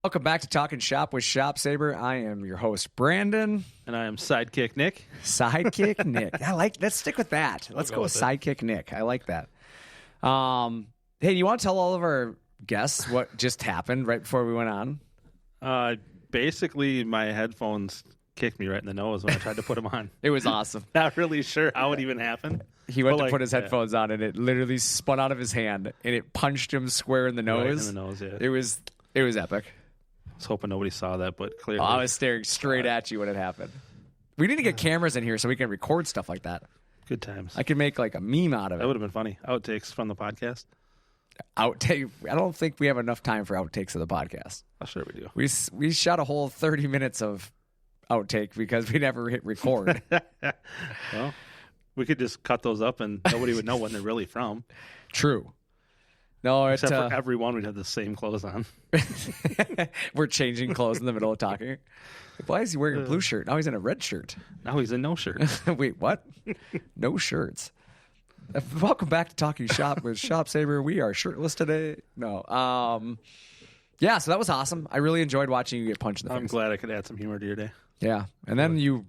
Welcome back to Talking Shop with Shop Saber. I am your host, Brandon. And I am Sidekick Nick. Sidekick Nick. Let's stick with that. Let's go with Sidekick Nick. I like that. Hey, do you want to tell all of our guests what just happened right before we went on? Basically, my headphones kicked me right in the nose when I tried to put them on. It was awesome. Not really sure how it even happened. He went to put his headphones on, and it literally spun out of his hand, and it punched him square in the nose. Right in the nose, yeah. It was epic. I was hoping nobody saw that, but clearly. I was staring straight at you when it happened. We need to get cameras in here so we can record stuff like that. Good times. I could make like a meme out of it. That would have been funny. Outtakes from the podcast. Outtake. I don't think we have enough time for outtakes of the podcast. Oh, sure we do. We shot a whole 30 minutes of outtake because we never hit record. Well, we could just cut those up and nobody would know when they're really from. True. No, except for everyone, we'd have the same clothes on. We're changing clothes in the middle of talking. Why is he wearing a blue shirt? Now he's in a red shirt. Now he's in no shirt. Wait, what? No shirts. Welcome back to Talking Shop with Shop Saber. We are shirtless today. No. Yeah, so that was awesome. I really enjoyed watching you get punched in the face. I'm glad I could add some humor to your day. Yeah. And then you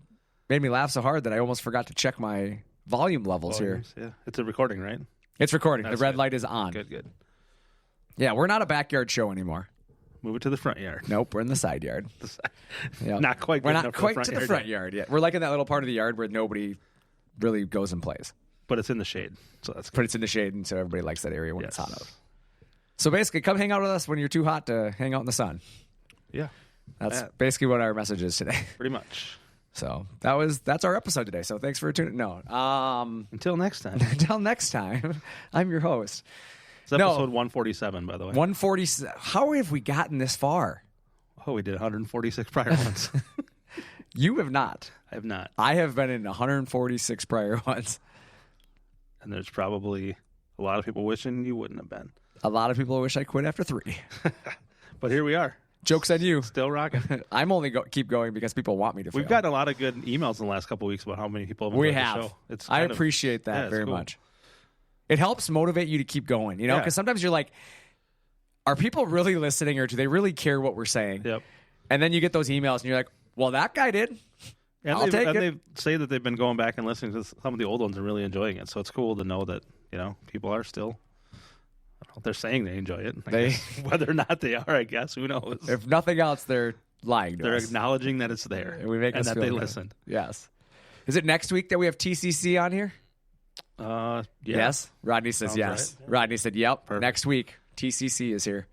made me laugh so hard that I almost forgot to check my volume levels here. Yeah. It's a recording, right? It's recording. The red light is on. Good. Yeah, we're not a backyard show anymore. Move it to the front yard. Nope, we're in the side yard. Yep. Not quite. We're not quite to the front yard yet. We're like in that little part of the yard where nobody really goes and plays. But it's in the shade, so that's good. But it's in the shade, and so everybody likes that area when it's hot out. So basically, come hang out with us when you're too hot to hang out in the sun. Yeah. That's basically what our message is today. Pretty much. So that's our episode today. So thanks for tuning. No. Until next time. Until next time. I'm your host. It's episode 147, by the way. 147. How have we gotten this far? Oh, we did 146 prior ones. You have not. I have not. I have been in 146 prior ones. And there's probably a lot of people wishing you wouldn't have been. A lot of people wish I quit after 3. But here we are. Joke's on you. Still rocking. I'm only keep going because people want me to fail. We've gotten a lot of good emails in the last couple of weeks about how many people have enjoyed the show. I appreciate that very much. It helps motivate you to keep going, because sometimes you're like, are people really listening or do they really care what we're saying? Yep. And then you get those emails and you're like, well, that guy did. I'll take it. They say that they've been going back and listening to some of the old ones and really enjoying it. So it's cool to know that, people are still... They're saying they enjoy it. Whether or not they are, I guess. Who knows? If nothing else, they're lying to us. They're acknowledging that it's there and that they listened. Yes. Is it next week that we have TCC on here? Yeah. Yes. Rodney says yes. Right. Rodney said, yep. Perfect. Next week, TCC is here.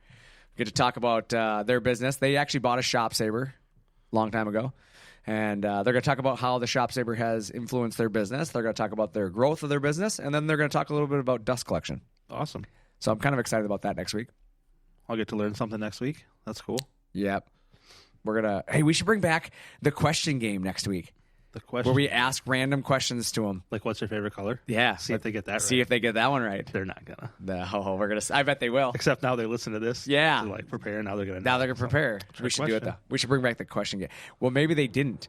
We get to talk about their business. They actually bought a Shop Saber a long time ago. And they're going to talk about how the Shop Saber has influenced their business. They're going to talk about their growth of their business. And then they're going to talk a little bit about dust collection. Awesome. So I'm kind of excited about that next week. I'll get to learn something next week. That's cool. Yep. Hey, we should bring back the question game next week. The question where we ask random questions to them. Like, what's your favorite color? Yeah. See if they get that right. See if they get that one right. They're not gonna. No, we're gonna. I bet they will. Except now they listen to this. Yeah. To prepare. Now they're gonna. Now they're gonna prepare. We should do it though. We should bring back the question game. Well, maybe they didn't.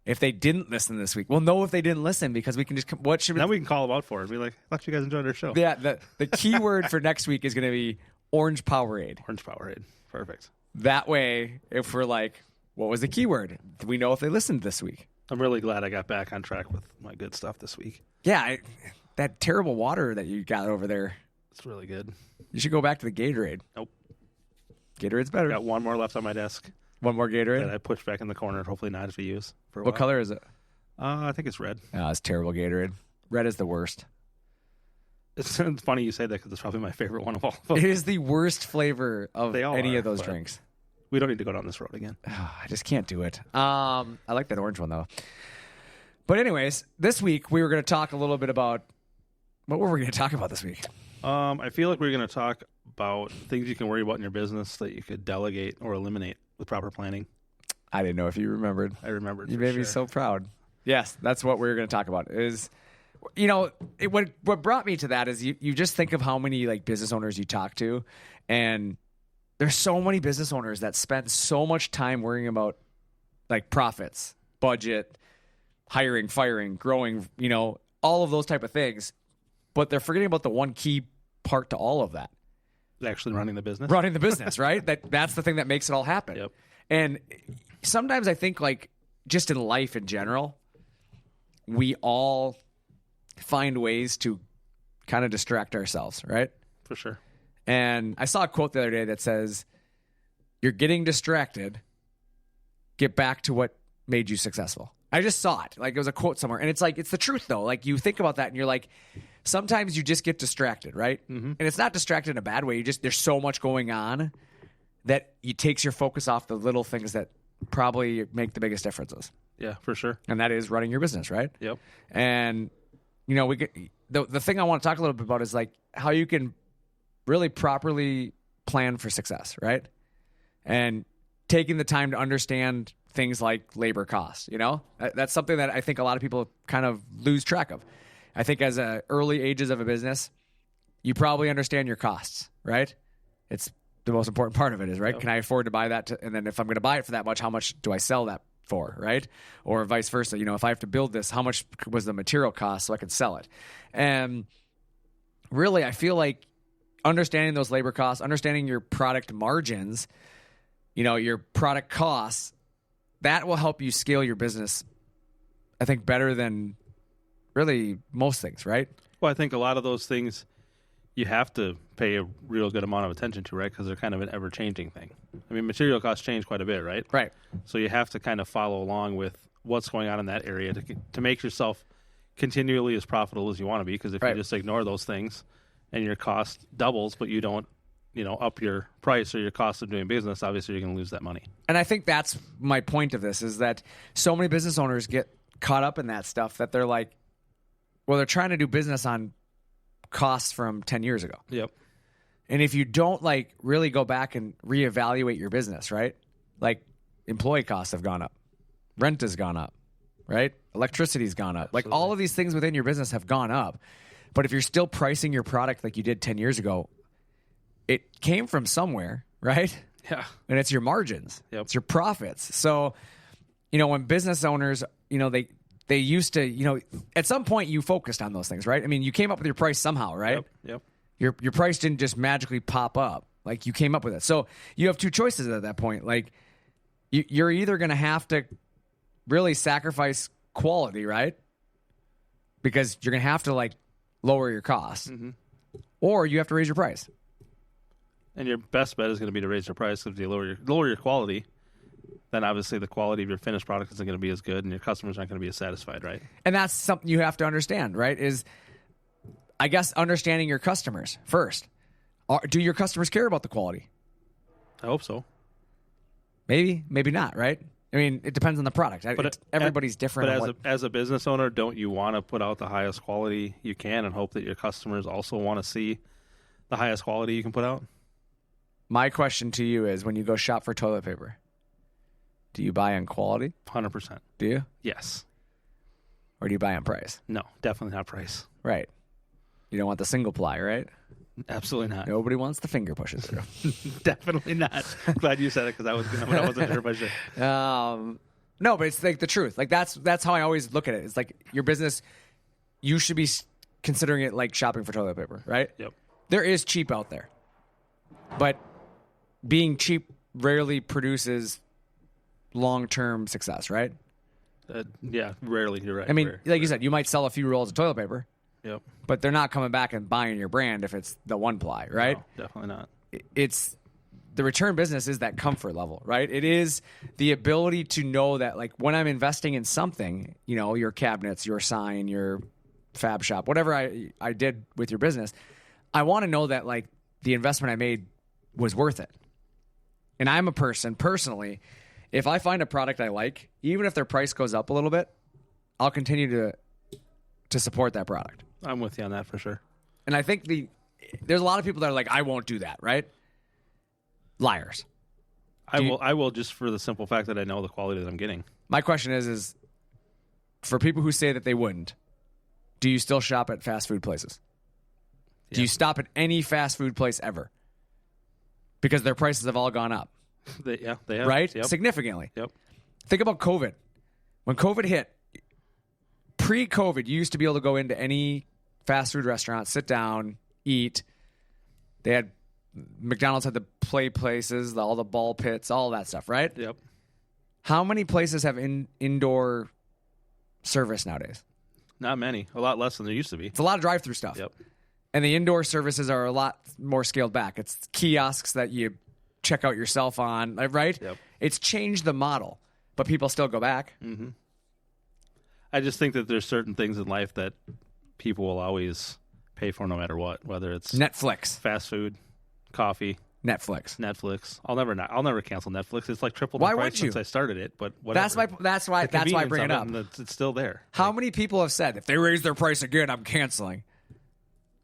If they didn't listen this week, we'll know if they didn't listen because we can just. What should we? Then we can call them out for it. Be like, "Thought you guys enjoyed our show." Yeah. The key word for next week is going to be Orange Powerade. Orange Powerade. Perfect. That way, if we're like, what was the keyword? We know if they listened this week. I'm really glad I got back on track with my good stuff this week. Yeah, that terrible water that you got over there. It's really good. You should go back to the Gatorade. Nope. Gatorade's better. Got one more left on my desk. One more Gatorade? That I pushed back in the corner, hopefully not to use for a while. What color is it? I think it's red. Oh, it's terrible Gatorade. Red is the worst. It's funny you say that because it's probably my favorite one of all of them. It is the worst flavor of any of those drinks. We don't need to go down this road again. I just can't do it. I like that orange one, though. But anyways, this week we were going to talk a little bit about... What were we going to talk about this week? I feel like we're going to talk about things you can worry about in your business that you could delegate or eliminate with proper planning. I didn't know if you remembered. I remembered. You made me so proud. Yes, that's what we're going to talk about. What brought me to that is you just think of how many business owners you talk to, and there's so many business owners that spend so much time worrying about profits, budget, hiring, firing, growing, all of those type of things, but they're forgetting about the one key part to all of that, actually running the business. Running the business, right? That's the thing that makes it all happen. Yep. And sometimes I think, like, just in life in general, we all find ways to kind of distract ourselves, right? For sure. And I saw a quote the other day that says, "You're getting distracted. Get back to what made you successful." I just saw it. Like, it was a quote somewhere. And it's like, it's the truth, though. Like, you think about that and you're like, sometimes you just get distracted, right? Mm-hmm. And it's not distracted in a bad way. There's so much going on that it takes your focus off the little things that probably make the biggest differences. Yeah, for sure. And that is running your business, right? Yep. And, you know, the thing I want to talk a little bit about is, like, how you can really properly plan for success, right? And taking the time to understand things like labor costs, you know? That's something that I think a lot of people kind of lose track of. I think as early ages of a business, you probably understand your costs, right? It's the most important part of it is, right? Yep. Can I afford to buy that? And then if I'm going to buy it for that much, how much do I sell that for, right? Or vice versa. You know, if I have to build this, how much was the material cost so I can sell it? And really, I feel like understanding those labor costs, understanding your product margins, you know, your product costs, that will help you scale your business, I think, better than really most things, right? Well, I think a lot of those things you have to pay a real good amount of attention to, right? Because they're kind of an ever-changing thing. I mean, material costs change quite a bit, right? Right. So you have to kind of follow along with what's going on in that area to make yourself continually as profitable as you want to be. Because if you just ignore those things and your cost doubles, but you don't, you know, up your price or your cost of doing business, obviously you're going to lose that money. And I think that's my point of this, is that so many business owners get caught up in that stuff that they're like, well, they're trying to do business on costs from 10 years ago. Yep. And if you don't, like, really go back and reevaluate your business, right? Like, employee costs have gone up. Rent has gone up, right? Electricity's gone up. Absolutely. Like, all of these things within your business have gone up. But if you're still pricing your product like you did 10 years ago, it came from somewhere, right? Yeah. And it's your margins. Yep. It's your profits. So, you know, when business owners, you know, they used to, you know, at some point you focused on those things, right? I mean, you came up with your price somehow, right? Yep. Your price didn't just magically pop up. Like, you came up with it. So you have two choices at that point. Like, you're either going to have to really sacrifice quality, right? Because you're going to have to, like, lower your costs. Mm-hmm. Or you have to raise your price. And your best bet is going to be to raise your price. If you lower your quality, then obviously the quality of your finished product isn't going to be as good, and your customers aren't going to be as satisfied, right? And that's something you have to understand, right? Is, I guess, understanding your customers first. Do your customers care about the quality? I hope so. Maybe, maybe not, right? I mean, it depends on the product. But everybody's different. But as a business owner, don't you want to put out the highest quality you can and hope that your customers also want to see the highest quality you can put out? My question to you is, when you go shop for toilet paper, do you buy on quality? 100%. Do you? Yes. Or do you buy on price? No, definitely not price. Right. You don't want the single ply, right? Absolutely not. Nobody wants the finger pushes through. Definitely not. I'm glad you said it, because I wasn't sure if I should. No, but it's like the truth. Like, that's how I always look at it. It's like, your business, you should be considering it like shopping for toilet paper, right? Yep. There is cheap out there, but being cheap rarely produces long-term success, right? Yeah, rarely. You're right. I mean, like you said, you might sell a few rolls of toilet paper. Yep. But they're not coming back and buying your brand if it's the one ply, right? No, definitely not. It's the return business is that comfort level, right? It is the ability to know that, like, when I'm investing in something, you know, your cabinets, your sign, your fab shop, whatever I did with your business, I want to know that, like, the investment I made was worth it. And I'm a person, personally, if I find a product I like, even if their price goes up a little bit, I'll continue to support that product. I'm with you on that for sure. And I think there's a lot of people that are like, I won't do that, right? Liars. I will just for the simple fact that I know the quality that I'm getting. My question is for people who say that they wouldn't, do you still shop at fast food places? Yeah. Do you stop at any fast food place ever? Because their prices have all gone up. They have. Right? Yep. Significantly. Yep. Think about COVID. When COVID hit, pre-COVID, you used to be able to go into any fast food restaurant, sit down, eat. They had McDonald's had the play places, all the ball pits, all that stuff, right? Yep. How many places have indoor service nowadays? Not many. A lot less than there used to be. It's a lot of drive-through stuff. Yep. And the indoor services are a lot more scaled back. It's kiosks that you check out yourself on, right? Yep. It's changed the model, but people still go back. Mm-hmm. I just think that there's certain things in life that people will always pay for no matter what, whether it's Netflix. fast food, coffee, Netflix. I'll never cancel Netflix. It's like triple the Why price wouldn't you? since I started it, but whatever. That's why I bring it up. It's still there. How many people have said if they raise their price again, I'm canceling?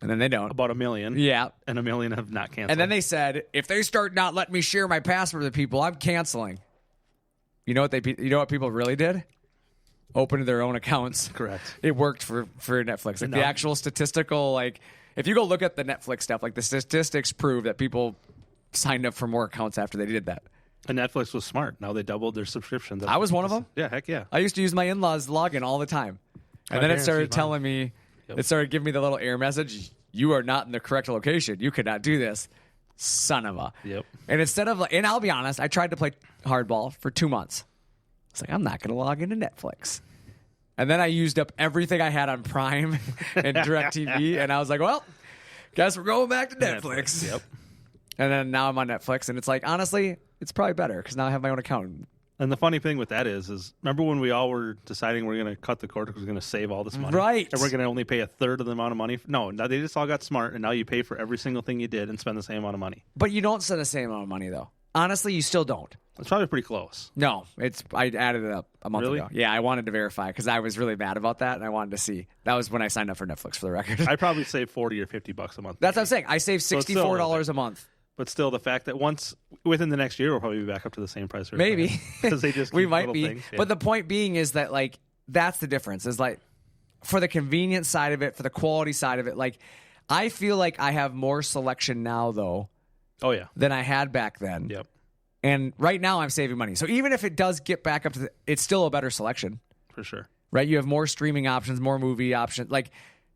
And then they don't. About 1 million. Yeah. And 1 million have not canceled. And then they said, if they start not letting me share my password with people, I'm canceling. You know what people really did? Opened their own accounts. Correct. It worked for Netflix. Like the actual statistical, like if you go look at the Netflix stuff, like the statistics prove that people signed up for more accounts after they did that. And Netflix was smart. Now they doubled their subscriptions. I was one of them. Yeah, heck yeah. I used to use my in-laws login all the time. And then it started telling me, it started giving me the little error message, you are not in the correct location. You could not do this. Son of a. Yep. And instead of, and I'll be honest, I tried to play hardball for 2 months. It's like, I'm not going to log into Netflix. And then I used up everything I had on Prime and DirecTV. And I was like, well, guess we're going back to Netflix. Yep. And then now I'm on Netflix. And it's like, honestly, it's probably better because now I have my own account. And the funny thing with that is remember when we all were deciding we're going to cut the cord because we're going to save all this money? Right. And we're going to only pay a third of the amount of money? No, they just all got smart, and now you pay for every single thing you did and spend the same amount of money. But you don't spend the same amount of money, though. Honestly, you still don't. It's probably pretty close. No, I added it up a month Really? ago. Yeah, I wanted to verify because I was really mad about that, and I wanted to see. That was when I signed up for Netflix, for the record. I probably save $40 or $50 a month. That's what I'm saying. I saved $64 a month. But still, the fact that within the next year, we'll probably be back up to the same price. Maybe. Because they just we keep might little be. things. Yeah. But the point being is that, like, that's the difference. Is like, for the convenience side of it, for the quality side of it, like, I feel like I have more selection now, though, Oh, yeah. than I had back then. Yep. And right now, I'm saving money. So even if it does get back up to it's still a better selection. For sure. Right? You have more streaming options, more movie options. Like,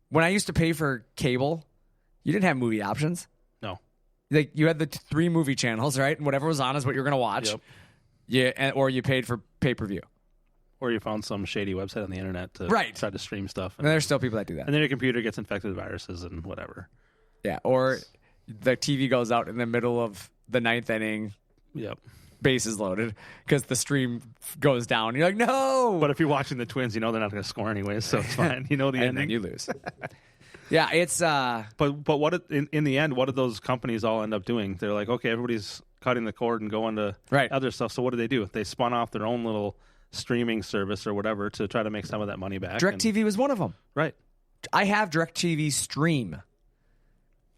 when I used to pay for cable, you didn't have movie options. No. Like, you had the 3 movie channels, right? And whatever was on is what you're going to watch. Yep. Yeah, or you paid for pay-per-view. Or you found some shady website on the internet to try to stream stuff. And there's still people that do that. And then your computer gets infected with viruses and whatever. Yeah, or the TV goes out in the middle of the 9th inning. Yep. Bases loaded because the stream goes down. You're like, no! But if you're watching the Twins, you know they're not going to score anyways, so it's fine. You know the ending. And then you lose. Yeah, it's... But what in the end, what did those companies all end up doing? They're like, okay, everybody's cutting the cord and going to other stuff. So what do? They spun off their own little streaming service or whatever to try to make some of that money back. DirecTV was one of them. Right. I have DirecTV Stream.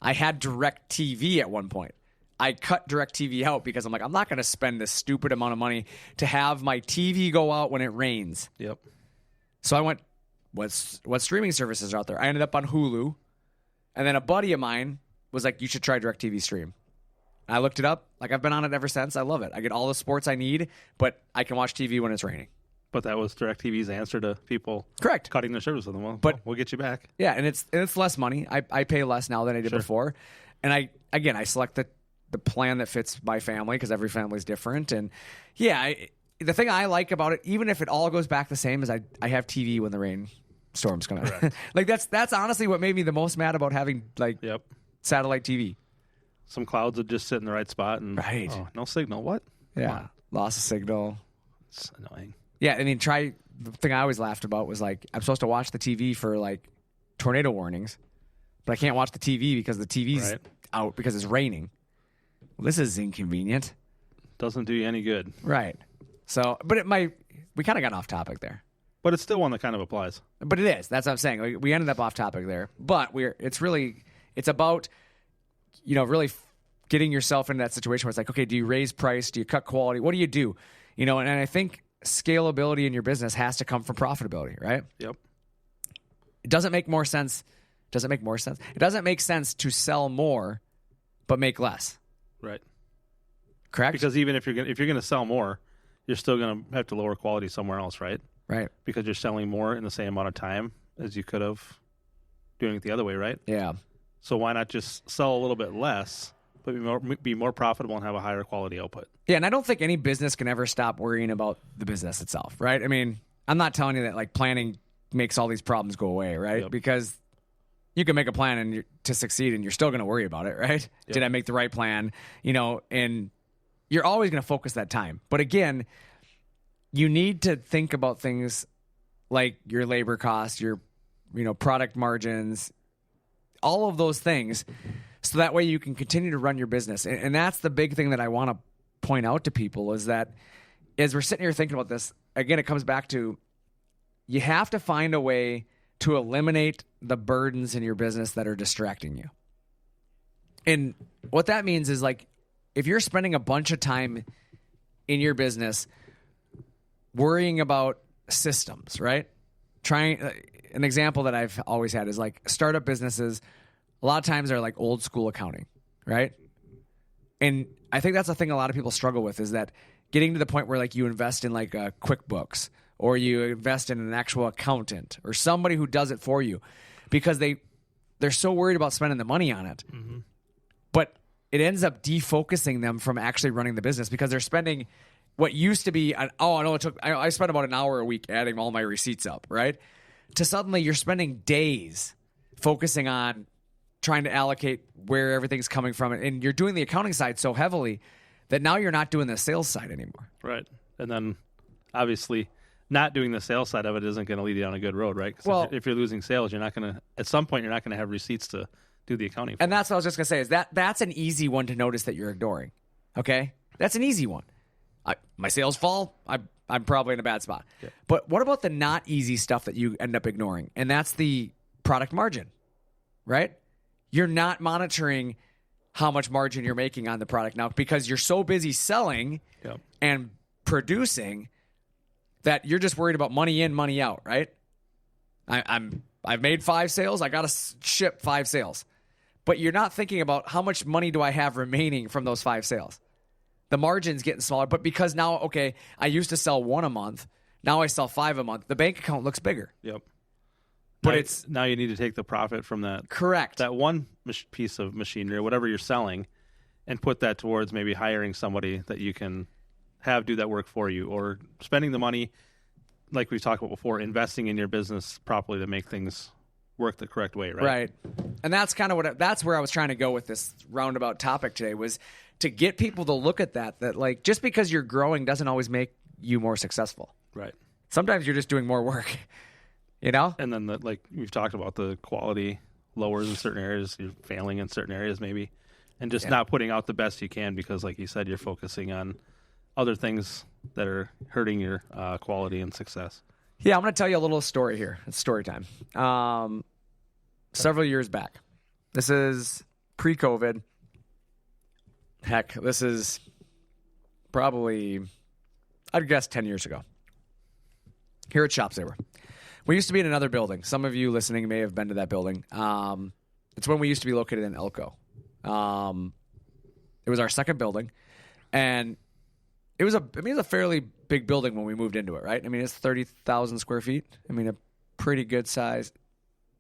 I had DirecTV at one point. I cut DirecTV out because I'm like, I'm not going to spend this stupid amount of money to have my TV go out when it rains. Yep. So I went, what streaming services are out there? I ended up on Hulu. And then a buddy of mine was like, you should try DirecTV Stream. I looked it up. Like, I've been on it ever since. I love it. I get all the sports I need, but I can watch TV when it's raining. But that was DirecTV's answer to people cutting their service with them. Well, we'll get you back. Yeah, and it's less money. I pay less now than I did before. And I select the plan that fits my family because every family's different. And yeah, the thing I like about it, even if it all goes back the same, is I have TV when the rainstorms come out. Like that's honestly what made me the most mad about having satellite TV. Some clouds would just sit in the right spot and no signal. What? Yeah, loss of signal. It's annoying. Yeah, I mean, the thing I always laughed about was like I'm supposed to watch the TV for like tornado warnings, but I can't watch the TV because the TV's out because it's raining. Well, this is inconvenient. Doesn't do you any good. Right. So, but we kind of got off topic there. But it's still one that kind of applies. But it is. That's what I'm saying. We ended up off topic there. But it's about, really getting yourself into that situation where it's like, okay, do you raise price? Do you cut quality? What do you do? And I think scalability in your business has to come from profitability, right? Yep. It doesn't make more sense. Does it make more sense? It doesn't make sense to sell more, but make less. Right. Correct? Because even if you're going to sell more, you're still going to have to lower quality somewhere else, right? Right. Because you're selling more in the same amount of time as you could have doing it the other way, right? Yeah. So why not just sell a little bit less but be more profitable and have a higher quality output. Yeah, and I don't think any business can ever stop worrying about the business itself, right? I mean, I'm not telling you that like planning makes all these problems go away, right? Yep. Because you can make a plan to succeed and you're still going to worry about it, right? Yep. Did I make the right plan? And you're always going to focus that time. But again, you need to think about things like your labor costs, your product margins, all of those things, so that way you can continue to run your business. And that's the big thing that I want to point out to people is that as we're sitting here thinking about this, again, it comes back to you have to find a way to eliminate the burdens in your business that are distracting you. And what that means is like if you're spending a bunch of time in your business worrying about systems, right? An example that I've always had is like startup businesses, a lot of times are like old school accounting, right? And I think that's the thing a lot of people struggle with is that getting to the point where like you invest in like a QuickBooks or you invest in an actual accountant or somebody who does it for you because they're so worried about spending the money on it. Mm-hmm. But it ends up defocusing them from actually running the business because they're spending what used to be, I spent about an hour a week adding all my receipts up, right? To suddenly you're spending days focusing on trying to allocate where everything's coming from. And you're doing the accounting side so heavily that now you're not doing the sales side anymore. Right. And then obviously not doing the sales side of it isn't going to lead you down a good road, right? Because if you're losing sales, you're not going to, at some point, you're not going to have receipts to do the accounting for. And that's what I was just going to say is that's an easy one to notice that you're ignoring. Okay? That's an easy one. My sales fall, I'm probably in a bad spot. Yeah. But what about the not easy stuff that you end up ignoring? And that's the product margin, right? You're not monitoring how much margin you're making on the product now because you're so busy selling and producing that you're just worried about money in, money out, right? I've made 5 sales. I got to ship 5 sales. But you're not thinking about how much money do I have remaining from those 5 sales. The margin's getting smaller, but because now, okay, I used to sell 1 a month. Now I sell 5 a month. The bank account looks bigger. Yep. But now you need to take the profit from that. Correct. That one piece of machinery or whatever you're selling and put that towards maybe hiring somebody that you can have do that work for you or spending the money, like we talked about before, investing in your business properly to make things work the correct way, right? Right. And that's kind of that's where I was trying to go with this roundabout topic today was to get people to look at that like just because you're growing doesn't always make you more successful. Right. Sometimes you're just doing more work, And then like we've talked about the quality lowers in certain areas, you're failing in certain areas maybe, and just not putting out the best you can because like you said, you're focusing on other things that are hurting your quality and success. Yeah, I'm going to tell you a little story here. It's story time. Several years back. This is pre-COVID. Heck, this is probably, I'd guess 10 years ago. Here at Shop Saber. We used to be in another building. Some of you listening may have been to that building. It's when we used to be located in Elko. It was our second building. And it was a fairly big building when we moved into it, right? I mean, it's 30,000 square feet. I mean, a pretty good size.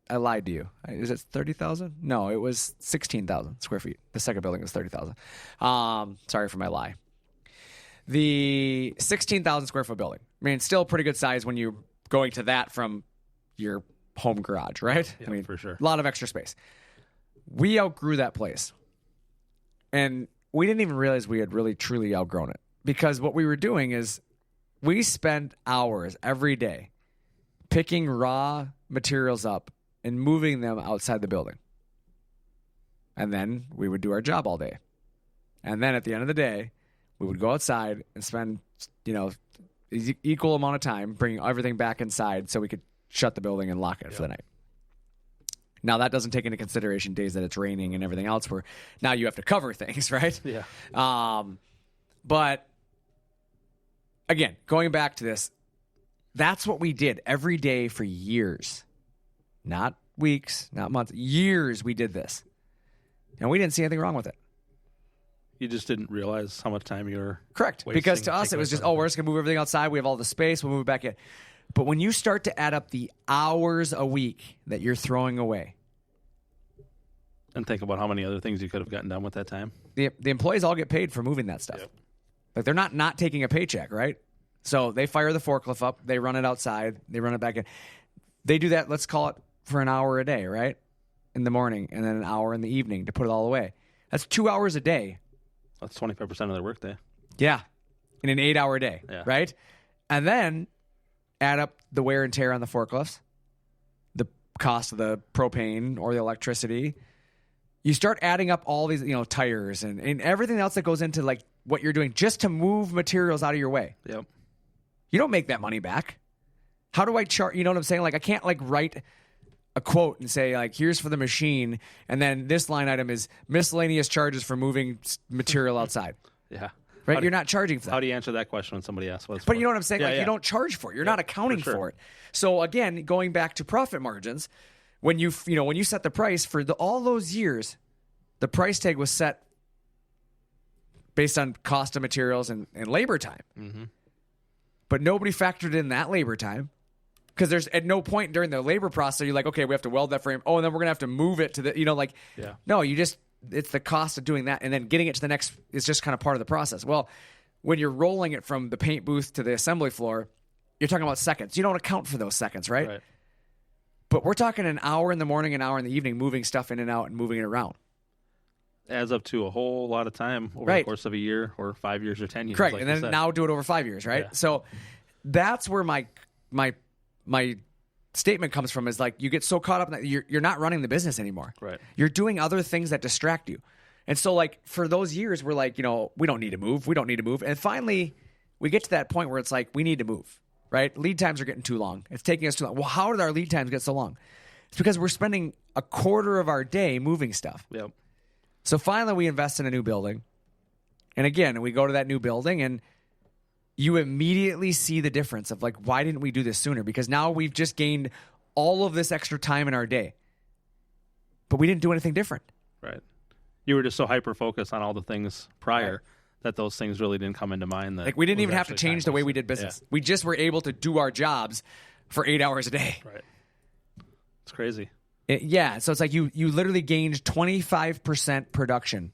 I lied to you. Is it 30,000? No, it was 16,000 square feet. The second building was 30,000. Sorry for my lie. The 16,000 square foot building. I mean, it's still a pretty good size when you're going to that from your home garage, right? Yeah, I mean, for sure. A lot of extra space. We outgrew that place. And we didn't even realize we had really, truly outgrown it. Because what we were doing is we spent hours every day picking raw materials up and moving them outside the building. And then we would do our job all day. And then at the end of the day, we would go outside and spend, equal amount of time bringing everything back inside so we could shut the building and lock it for the night. Now, that doesn't take into consideration days that it's raining and everything else where now you have to cover things, right? Yeah. But again, going back to this, that's what we did every day for years. Not weeks, not months. Years we did this. And we didn't see anything wrong with it. You just didn't realize how much time you were correct. Because to us, it was just, we're just going to move everything outside. We have all the space. We'll move it back in. But when you start to add up the hours a week that you're throwing away, And think about how many other things you could have gotten done with that time. The employees all get paid for moving that stuff. Yep. Like they're not taking a paycheck, right? So they fire the forklift up, they run it outside, they run it back in. They do that, let's call it for an hour a day, right? In the morning, and then an hour in the evening to put it all away. That's 2 hours a day. That's 25% of their workday. Yeah, in an 8-hour day, right? And then add up the wear and tear on the forklifts, the cost of the propane or the electricity. You start adding up all these, tires and everything else that goes into like what you're doing just to move materials out of your way. Yep. You don't make that money back. How do I charge? You know what I'm saying? Like I can't like write a quote and say like, here's for the machine, and then this line item is miscellaneous charges for moving material outside. Yeah. Right? You're not charging for that. How do you answer that question when somebody asks what it's But for? you know what I'm saying? You don't charge for it. You're not accounting for it. So again, going back to profit margins, when you set the price for all those years, the price tag was set based on cost of materials and labor time. Mm-hmm. But nobody factored in that labor time. Because there's at no point during the labor process you're like, okay, we have to weld that frame. Oh, and then we're gonna have to move it to the, No, it's the cost of doing that, and then getting it to the next is just kind of part of the process. Well, when you're rolling it from the paint booth to the assembly floor, you're talking about seconds. You don't account for those seconds, right? But we're talking an hour in the morning, an hour in the evening, moving stuff in and out and moving it around. Adds up to a whole lot of time over the course of a year or 5 years or 10 years. Correct, like and then now do it over 5 years, right? So that's where my statement comes from, is like you get so caught up in that you're not running the business anymore. Right. You're doing other things that distract you. And so like for those years we're like, we don't need to move. We don't need to move. And finally we get to that point where it's like we need to move, right? Lead times are getting too long. It's taking us too long. Well, how did our lead times get so long? It's because we're spending a quarter of our day moving stuff. Yep. So finally we invest in a new building. And again, we go to that new building and you immediately see the difference of like, why didn't we do this sooner? Because now we've just gained all of this extra time in our day, but we didn't do anything different. Right. You were just so hyper-focused on all the things prior that those things really didn't come into mind. That like we didn't even have to change the way we did business. Yeah. We just were able to do our jobs for 8 hours a day. Right. It's crazy. So it's like you literally gained 25% production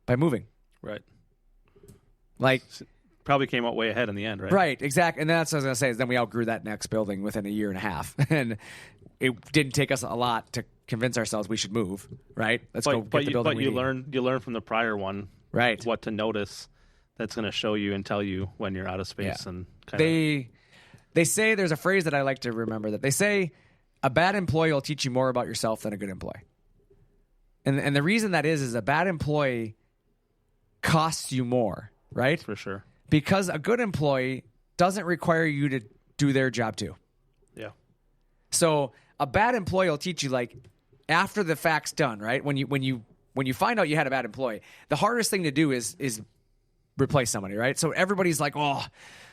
by moving. Right. Like... Probably came out way ahead in the end, right? Right, exactly. And that's what I was going to say, is then we outgrew that next building within a year and a half. And it didn't take us a lot to convince ourselves we should move, right? Let's go get the building. But you learn from the prior one, right? What to notice that's going to show you and tell you when you're out of space. Yeah. And they say, there's a phrase that I like to remember, that they say a bad employee will teach you more about yourself than a good employee. And the reason that is a bad employee costs you more, right? For sure. Because a good employee doesn't require you to do their job too. Yeah. So a bad employee will teach you like after the fact's done, right? When you find out you had a bad employee, the hardest thing to do is replace somebody, right? So everybody's like, oh,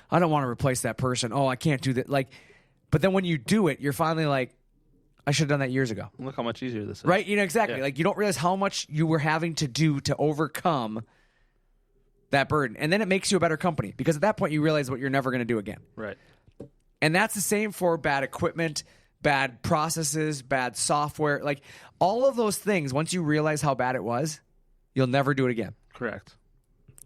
I don't want to replace that person. Oh, I can't do that. Like, but then when you do it, you're finally like, I should have done that years ago. Look how much easier this is. Right? Exactly. Yeah. Like you don't realize how much you were having to do to overcome that burden. And then it makes you a better company, because at that point you realize what you're never going to do again. Right. And that's the same for bad equipment, bad processes, bad software. Like all of those things, once you realize how bad it was, you'll never do it again. Correct.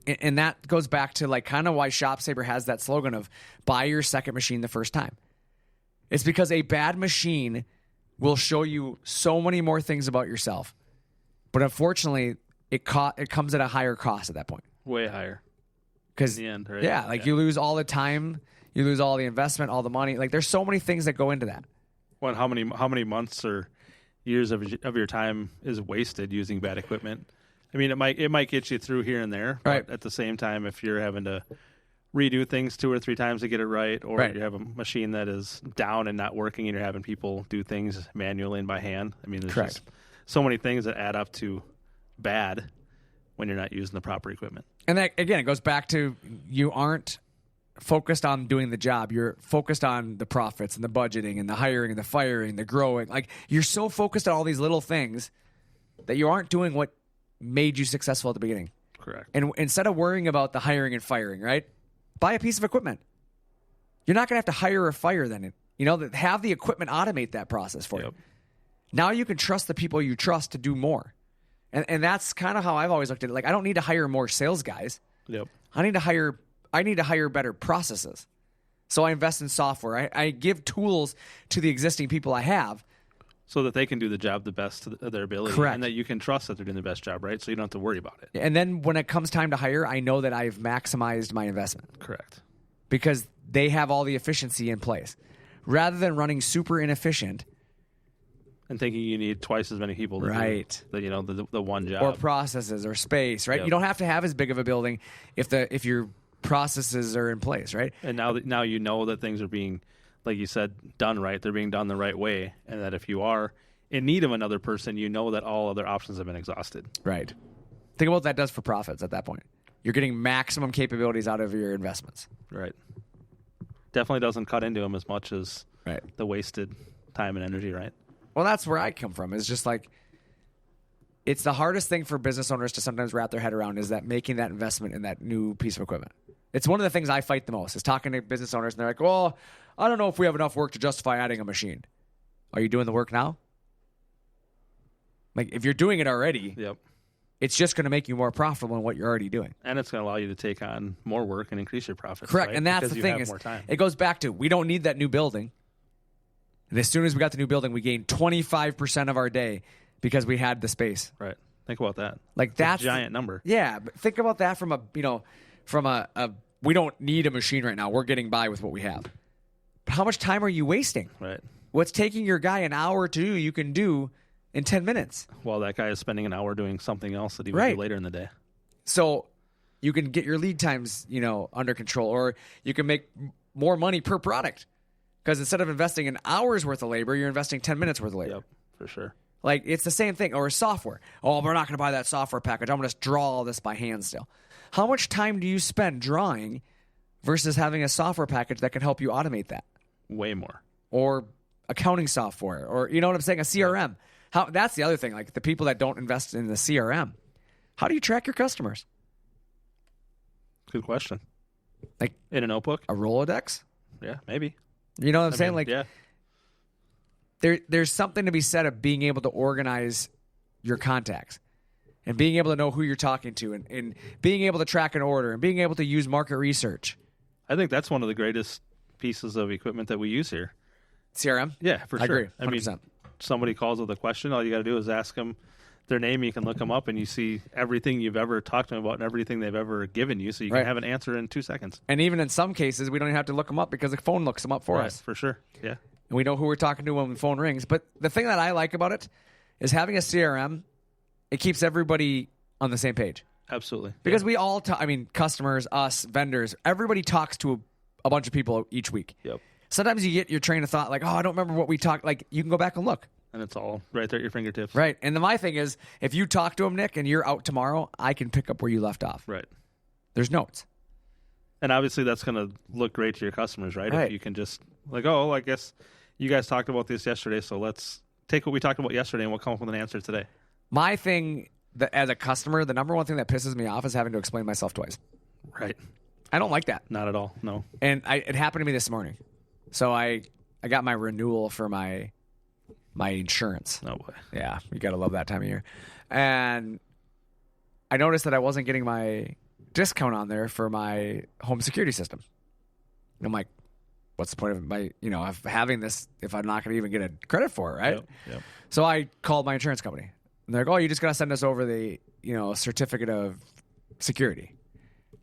And that goes back to like kind of why ShopSaver has that slogan of buy your second machine the first time. It's because a bad machine will show you so many more things about yourself. But unfortunately, it comes at a higher cost at that point. Way higher. Because in the end, right? Yeah, like you lose all the time, you lose all the investment, all the money. Like there's so many things that go into that. Well, how many months or years of your time is wasted using bad equipment? I mean, it might get you through here and there, but right. At the same time, if you're having to redo things 2 or 3 times to get it right, or right. you have a machine that is down and not working, and you're having people do things manually and by hand. I mean, there's just so many things that add up to bad when you're not using the proper equipment. And that, again, it goes back to you aren't focused on doing the job. You're focused on the profits and the budgeting and the hiring and the firing, the growing. Like you're so focused on all these little things that you aren't doing what made you successful at the beginning. Correct. And instead of worrying about the hiring and firing, right? Buy a piece of equipment. You're not going to have to hire or fire then. Have the equipment automate that process for you. Now you can trust the people you trust to do more. And that's kind of how I've always looked at it. Like, I don't need to hire more sales guys. Yep. I need to hire better processes. So I invest in software. I give tools to the existing people I have. So that they can do the job the best of their ability. Correct. And that you can trust that they're doing the best job, right? So you don't have to worry about it. And then when it comes time to hire, I know that I've maximized my investment. Correct. Because they have all the efficiency in place. Rather than running super inefficient. And thinking you need twice as many people to do the one job. Or processes or space, right? Yep. You don't have to have as big of a building if your processes are in place, right? And now you know that things are being, like you said, done right. They're being done the right way. And that if you are in need of another person, you know that all other options have been exhausted. Right. Think about what that does for profits at that point. You're getting maximum capabilities out of your investments. Right. Definitely doesn't cut into them as much as the wasted time and energy, right? Well, that's where I come from. It's just like, it's the hardest thing for business owners to sometimes wrap their head around, is that making that investment in that new piece of equipment. It's one of the things I fight the most, is talking to business owners, and they're like, well, I don't know if we have enough work to justify adding a machine. Are you doing the work now? Like, if you're doing it already, it's just going to make you more profitable in what you're already doing. And it's going to allow you to take on more work and increase your profits. Correct. Right? And that's because the thing, is it goes back to, we don't need that new building. And as soon as we got the new building, we gained 25% of our day because we had the space. Right. Think about that. Like, that's a giant number. Yeah, but think about that from a we don't need a machine right now. We're getting by with what we have. But how much time are you wasting? Right. What's taking your guy an hour to do, you can do in 10 minutes. While that guy is spending an hour doing something else that he would do later in the day. So you can get your lead times, under control, or you can make more money per product. Because instead of investing an hour's worth of labor, you're investing 10 minutes worth of labor. Yep, for sure. Like, it's the same thing. Or software. Oh, we're not going to buy that software package. I'm going to just draw all this by hand still. How much time do you spend drawing versus having a software package that can help you automate that? Way more. Or accounting software. Or, you know what I'm saying? A CRM. That's the other thing. Like, the people that don't invest in the CRM. How do you track your customers? Good question. Like, in a notebook? A Rolodex? Yeah, maybe. You know what I'm saying? Like, yeah. There's something to be said of being able to organize your contacts and being able to know who you're talking to and being able to track an order and being able to use market research. I think that's one of the greatest pieces of equipment that we use here. CRM? Yeah, for sure. I agree, 100%. I mean, somebody calls with a question, all you got to do is ask them their name. You can look them up, and you see everything you've ever talked to them about and everything they've ever given you, so you can have an answer in 2 seconds. And even in some cases, we don't even have to look them up because the phone looks them up for us. For sure, yeah. And we know who we're talking to when the phone rings. But the thing that I like about it is having a CRM, it keeps everybody on the same page. Absolutely. Because we all customers, us, vendors, everybody talks to a bunch of people each week. Yep. Sometimes you get your train of thought like, oh, I don't remember what we talked. Like, you can go back and look. And it's all right there at your fingertips. Right. And my thing is, if you talk to him, Nick, and you're out tomorrow, I can pick up where you left off. Right. There's notes. And obviously that's going to look great to your customers, right? If you can just like, oh, I guess you guys talked about this yesterday, so let's take what we talked about yesterday and we'll come up with an answer today. My thing, as a customer, the number one thing that pisses me off is having to explain myself twice. Right. I don't like that. Not at all, no. And it happened to me this morning. So I got my renewal for my insurance. No way. Yeah, you got to love that time of year. And I noticed that I wasn't getting my discount on there for my home security system. And I'm like, what's the point of having this if I'm not going to even get a credit for it, right? Yep. So I called my insurance company. And they're like, oh, you just got to send us over the, certificate of security,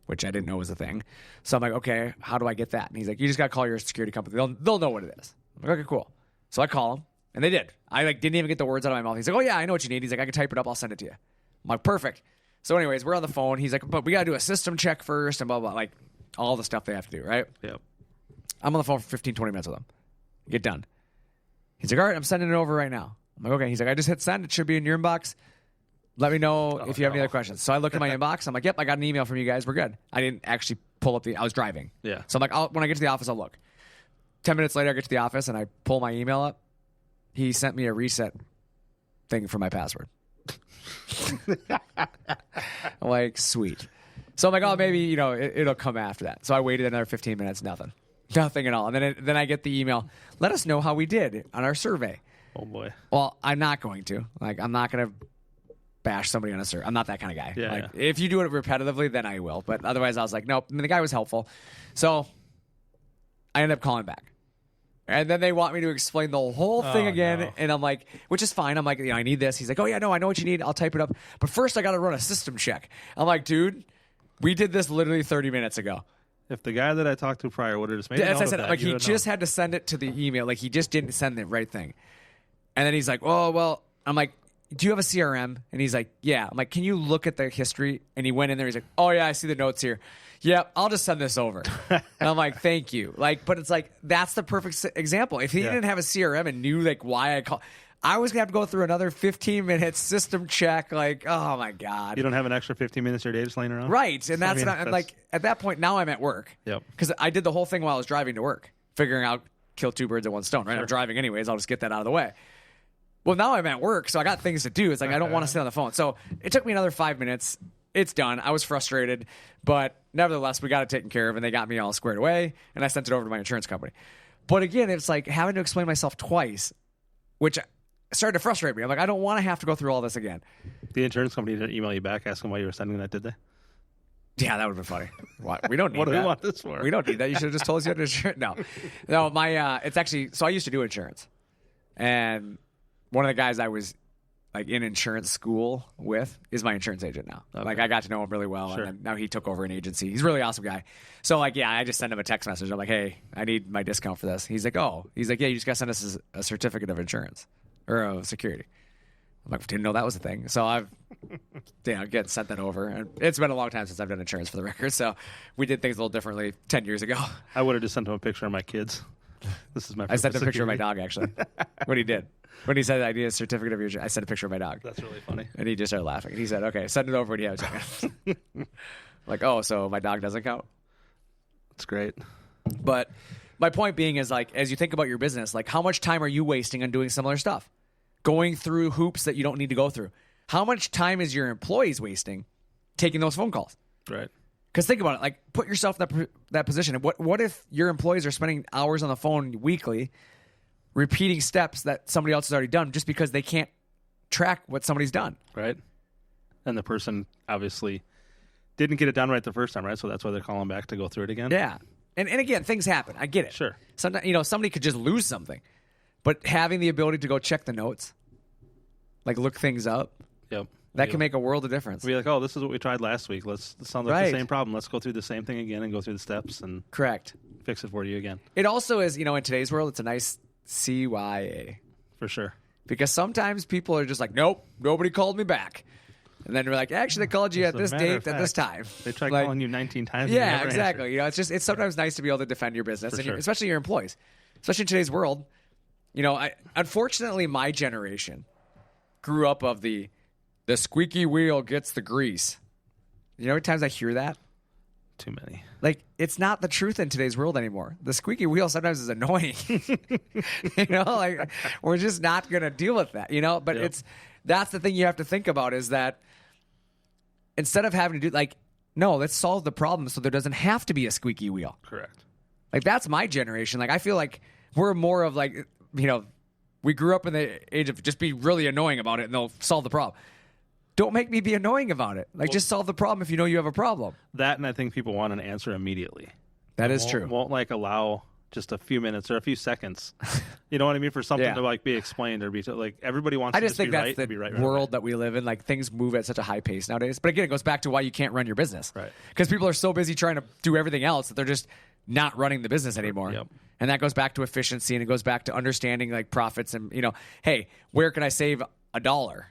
which I didn't know was a thing. So I'm like, okay, how do I get that? And he's like, you just got to call your security company. They'll know what it is. I'm like, okay, cool. So I call them. And they did. I didn't even get the words out of my mouth. He's like, oh, yeah, I know what you need. He's like, I can type it up. I'll send it to you. I'm like, perfect. So anyways, we're on the phone. He's like, but we got to do a system check first and blah, blah, like all the stuff they have to do, right? Yep. I'm on the phone for 15, 20 minutes with him. Get done. He's like, all right, I'm sending it over right now. I'm like, okay. He's like, I just hit send. It should be in your inbox. Let me know if you have any other questions. So I look at my inbox. I'm like, yep, I got an email from you guys. We're good. I didn't actually pull up I was driving. Yeah. So I'm like, when I get to the office, I'll look. 10 minutes later, I get to the office and I pull my email up. He sent me a reset thing for my password. I'm like, sweet. So I'm like, oh, maybe, it'll come after that. So I waited another 15 minutes, nothing at all. And then I get the email, let us know how we did on our survey. Oh boy. Well, I'm not going to. Like, I'm not going to bash somebody on a server. I'm not that kind of guy. Yeah, like, if you do it repetitively, then I will. But otherwise, I was like, nope. I mean, the guy was helpful. So I ended up calling back. And then they want me to explain the whole thing again. No. And I'm like, which is fine. I'm like, I need this. He's like, oh, yeah, no, I know what you need. I'll type it up. But first, I got to run a system check. I'm like, dude, we did this literally 30 minutes ago. If the guy that I talked to prior would have just made it, as I said, like, he just had to send it to the email. Like, he just didn't send the right thing. And then he's like, oh, well, I'm like, do you have a CRM? And he's like, yeah. I'm like, can you look at the history? And he went in there. He's like, oh, yeah, I see the notes here. Yeah, I'll just send this over. And I'm like, thank you. Like, but it's like, that's the perfect example. If he didn't have a CRM and knew like why I called, I was going to have to go through another 15-minute system check. Like, oh my God. You don't have an extra 15 minutes of your day just laying around? Right. And that's, that's like, at that point, now I'm at work. Yep. Because I did the whole thing while I was driving to work, figuring out kill two birds with one stone, right? Sure. I'm driving anyways. I'll just get that out of the way. Well, now I'm at work, so I got things to do. It's like, I don't want to sit on the phone. So it took me another 5 minutes. It's done. I was frustrated, but nevertheless, we got it taken care of, and they got me all squared away, and I sent it over to my insurance company. But again, it's like having to explain myself twice, which started to frustrate me. I'm like, I don't want to have to go through all this again. The insurance company didn't email you back asking why you were sending that, did they? Yeah, that would have been funny. What? We don't need what do that. we want this for? We don't need that. You should have just told us you had insurance. No, my it's actually. So I used to do insurance, and one of the guys I was like in insurance school with is my insurance agent now. Okay. Like, I got to know him really well, sure. And then now he took over an agency. He's a really awesome guy. So like, yeah, I just send him a text message. I'm like, hey, I need my discount for this. He's like, oh, yeah, you just got to send us a certificate of insurance or of security. I'm like, didn't know that was a thing. So I've sent that over. And it's been a long time since I've done insurance, for the record. So we did things a little differently 10 years ago. I would have just sent him a picture of my kids. This is my. I sent a picture of my dog, actually. What he did. When he said I need a certificate of your, I sent a picture of my dog. That's really funny. And he just started laughing. And he said, okay, send it over when you have a second. Like, oh, so my dog doesn't count? That's great. But my point being is, like, as you think about your business, like, how much time are you wasting on doing similar stuff? Going through hoops that you don't need to go through. How much time is your employees wasting taking those phone calls? Right. Because think about it. Like, put yourself in that position. What if your employees are spending hours on the phone weekly repeating steps that somebody else has already done just because they can't track what somebody's done? Right. And the person obviously didn't get it done right the first time, right? So that's why they're calling back to go through it again. Yeah. And again, things happen. I get it. Sure. Sometimes, somebody could just lose something. But having the ability to go check the notes, like look things up, yep, that can make a world of difference. Be like, oh, this is what we tried last week. This sounds like the same problem. Let's go through the same thing again and go through the steps and correct, fix it for you again. It also is, in today's world, it's a nice CYA. For sure. Because sometimes people are just like, nope, nobody called me back. And then we're like, actually, they called you at this date at this time. They tried calling you 19 times. Yeah, exactly. It's sometimes nice to be able to defend your business, and especially your employees. Especially in today's world. Unfortunately, my generation grew up of the squeaky wheel gets the grease. You know how many times I hear that? Too many. Like, it's not the truth in today's world anymore. The squeaky wheel sometimes is annoying. We're just not going to deal with that, But that's the thing you have to think about, is that instead of having to do, no, let's solve the problem so there doesn't have to be a squeaky wheel. Correct. That's my generation. I feel like we're more of we grew up in the age of just be really annoying about it and they'll solve the problem. Don't make me be annoying about it. Just solve the problem if you know you have a problem. That, and I think people want an answer immediately. That is true. Won't allow just a few minutes or a few seconds. You know what I mean? For something to be explained or be everybody wants. I just think that's the world that we live in. Things move at such a high pace nowadays. But again, it goes back to why you can't run your business. Right. Because people are so busy trying to do everything else that they're just not running the business anymore. Yep. And that goes back to efficiency, and it goes back to understanding profits and hey, where can I save $1?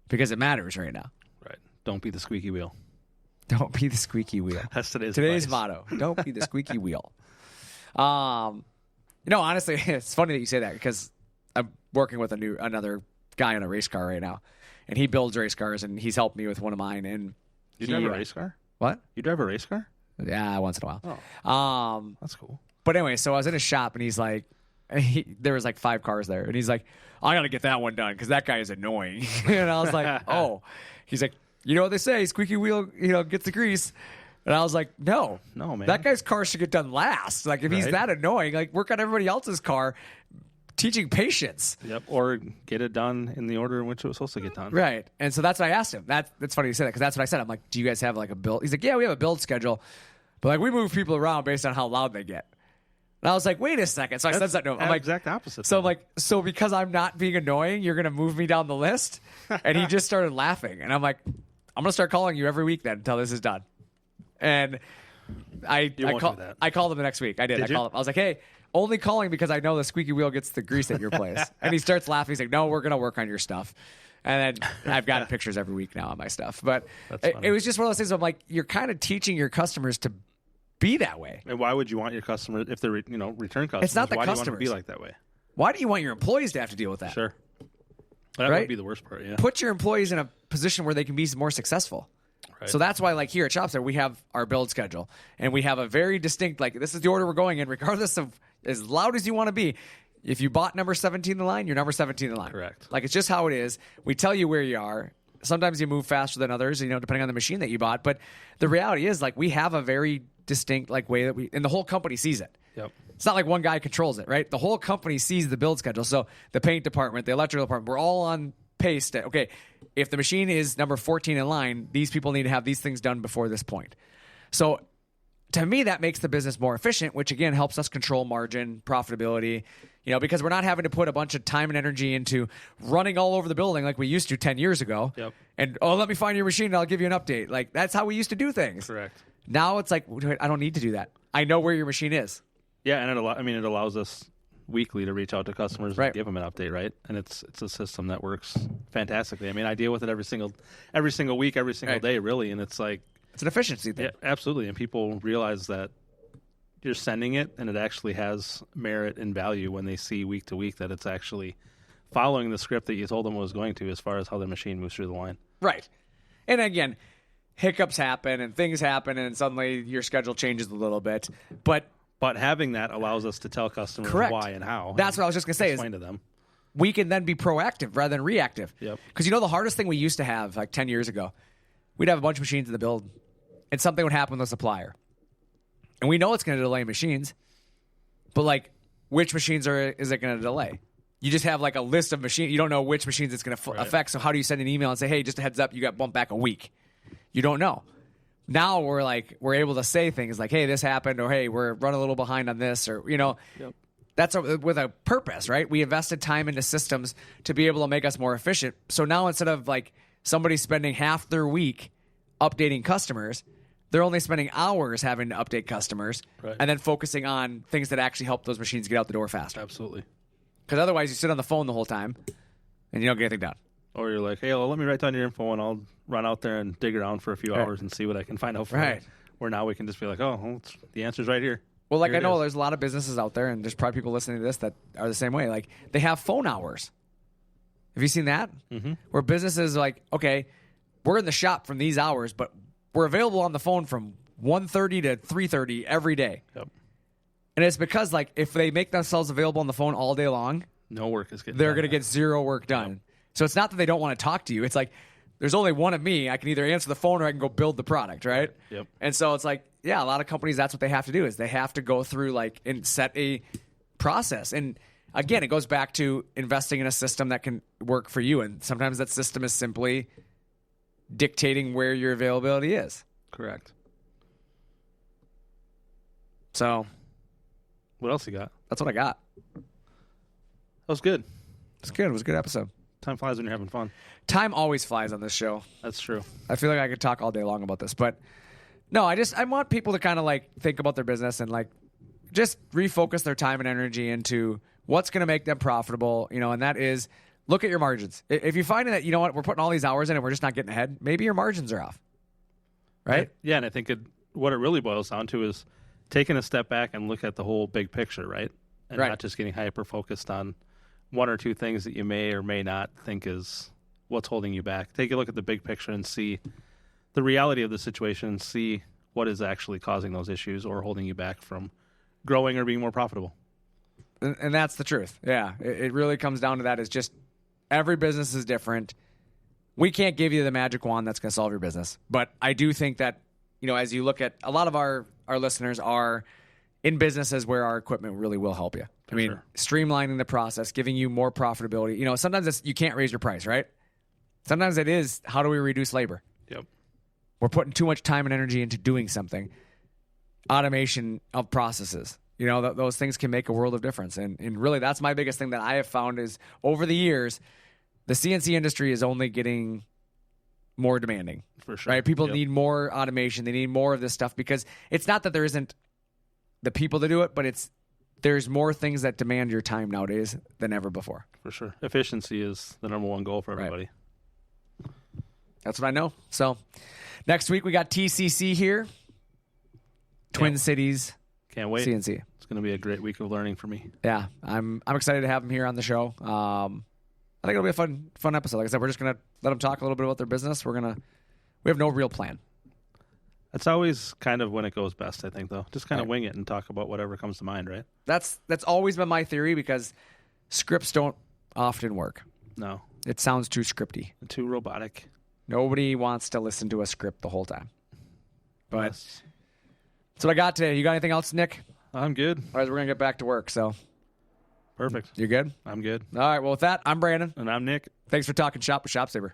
Because it matters right now. Right. Don't be the squeaky wheel. Don't be the squeaky wheel. That's today's advice. Motto. Don't be the squeaky wheel. Honestly, it's funny that you say that, because I'm working with another guy on a race car right now, and he builds race cars, and he's helped me with one of mine. And you drive a race car? What? You drive a race car? Yeah, once in a while. Oh. That's cool. But anyway, so I was in his shop, and he's like, there was 5 cars there, and he's like, I got to get that one done because that guy is annoying. And I was like, oh. He's like, you know what they say, squeaky wheel, gets the grease. And I was like, no, man. That guy's car should get done last. If he's that annoying, work on everybody else's car, teaching patience. Yep. Or get it done in the order in which it was supposed to get done. Right. And so that's what I asked him. That's funny you say that because that's what I said. I'm like, do you guys have like a build? He's like, yeah, we have a build schedule, but like we move people around based on how loud they get. And I was like, wait a second. So I said that to him. I'm like, exact opposite. So I'm like, so because I'm not being annoying, you're going to move me down the list? And he just started laughing. And I'm like, I'm going to start calling you every week then until this is done. And I called him the next week. I did. I called him. I was like, hey, only calling because I know the squeaky wheel gets the grease at your place. And he starts laughing. He's like, no, we're going to work on your stuff. And then I've got pictures every week now on my stuff. But it was just one of those things where I'm like, you're kind of teaching your customers to be that way. And why would you want your customers, if they're return customers, it's not the why customers. do you want to be like that way? Why do you want your employees to have to deal with that? Sure. That right? would be the worst part, yeah. Put your employees in a position where they can be more successful. Right. So that's why, like here at ShopSaver, we have our build schedule, and we have a very distinct, like this is the order we're going in, regardless of as loud as you want to be. If you bought number 17 in the line, you're number 17 in the line. Correct. Like it's just how it is. We tell you where you are. Sometimes you move faster than others, depending on the machine that you bought. But the reality is, like, we have a very distinct, like, way that and the whole company sees it. Yep. It's not like one guy controls it, right? The whole company sees the build schedule. So the paint department, the electrical department, we're all on pace to, okay, if the machine is number 14 in line, these people need to have these things done before this point. So to me, that makes the business more efficient, which again helps us control margin, profitability, because we're not having to put a bunch of time and energy into running all over the building like we used to 10 years ago. Yep. And, let me find your machine and I'll give you an update. Like, that's how we used to do things. Correct. Now it's like, I don't need to do that. I know where your machine is. Yeah, and it allows us weekly to reach out to customers and give them an update, right? And it's a system that works fantastically. I mean, I deal with it every single week, every single day, really, and it's like it's an efficiency thing. Yeah, absolutely, and people realize that you're sending it, and it actually has merit and value when they see week to week that it's actually following the script that you told them it was going to, as far as how their machine moves through the line. Right, and again, hiccups happen and things happen, and suddenly your schedule changes a little bit, but having that allows us to tell customers why and how. That's what I was just going to say. Explain to them. We can then be proactive rather than reactive. Yep. Because the hardest thing we used to have, like 10 years ago, we'd have a bunch of machines in the build, and something would happen with the supplier. And we know it's going to delay machines, but, like, which machines is it going to delay? You just have, like, a list of machines. You don't know which machines it's going to affect, so how do you send an email and say, hey, just a heads up, you got bumped back a week? You don't know. Now we're able to say things like, hey, this happened, or hey, we're running a little behind on this, or, Yep. That's with a purpose, right? We invested time into systems to be able to make us more efficient. So now instead of like somebody spending half their week updating customers, they're only spending hours having to update customers and then focusing on things that actually help those machines get out the door faster. Absolutely. Because otherwise you sit on the phone the whole time and you don't get anything done. Or you're like, hey, well, let me write down your info and I'll run out there and dig around for a few hours and see what I can find out for you. Where now we can just be like, oh, well, the answer's right here. Well, like, I know there's a lot of businesses out there, and there's probably people listening to this that are the same way. Like, they have phone hours. Have you seen that? Mm-hmm. Where businesses are like, okay, we're in the shop from these hours, but we're available on the phone from 1:30 to 3:30 every day. Yep. And it's because, like, if they make themselves available on the phone all day long, no work is getting they're done. going to get zero work done. Yep. So it's not that they don't want to talk to you. It's like, there's only one of me. I can either answer the phone or I can go build the product, right? Yep. And so it's like, yeah, a lot of companies, that's what they have to do, is they have to go through, like, and set a process. And again, it goes back to investing in a system that can work for you. And sometimes that system is simply dictating where your availability is. Correct. So what else you got? That's what I got. That was good. It's good. It was a good episode. Time flies when you're having fun. Time always flies on this show. That's true. I feel like I could talk all day long about this, but no, I want people to kind of like think about their business and like just refocus their time and energy into what's going to make them profitable, and that is look at your margins. If you're finding that, we're putting all these hours in and we're just not getting ahead, maybe your margins are off. Right? Yeah, and I think what it really boils down to is taking a step back and look at the whole big picture, right? And not just getting hyper-focused on one or two things that you may or may not think is what's holding you back. Take a look at the big picture and see the reality of the situation and see what is actually causing those issues or holding you back from growing or being more profitable. And that's the truth. Yeah, it really comes down to that. Is just every business is different. We can't give you the magic wand that's going to solve your business. But I do think that, as you look at a lot of our listeners are in businesses where our equipment really will help you. I mean, streamlining the process, giving you more profitability. You know, sometimes you can't raise your price, right? Sometimes it is, how do we reduce labor? Yep. We're putting too much time and energy into doing something. Automation of processes. You know, those things can make a world of difference. And really, that's my biggest thing that I have found is over the years, the CNC industry is only getting more demanding. For sure. Right? People need more automation. They need more of this stuff because it's not that there isn't the people to do it, but there's more things that demand your time nowadays than ever before. For sure. Efficiency is the number one goal for everybody. Right. That's what I know. So next week we got TCC here. Twin Cities. Can't wait. CNC. It's going to be a great week of learning for me. Yeah. I'm excited to have them here on the show. I think it'll be a fun episode. Like I said, we're just going to let them talk a little bit about their business. We have no real plan. That's always kind of when it goes best, I think, though. Just kind of wing it and talk about whatever comes to mind, right? That's always been my theory because scripts don't often work. No. It sounds too scripty. Too robotic. Nobody wants to listen to a script the whole time. But Yes. that's what I got today. You got anything else, Nick? I'm good. Otherwise, we're going to get back to work. So Perfect. you good? I'm good. All right. Well, with that, I'm Brandon. And I'm Nick. Thanks for talking shop with ShopSaver.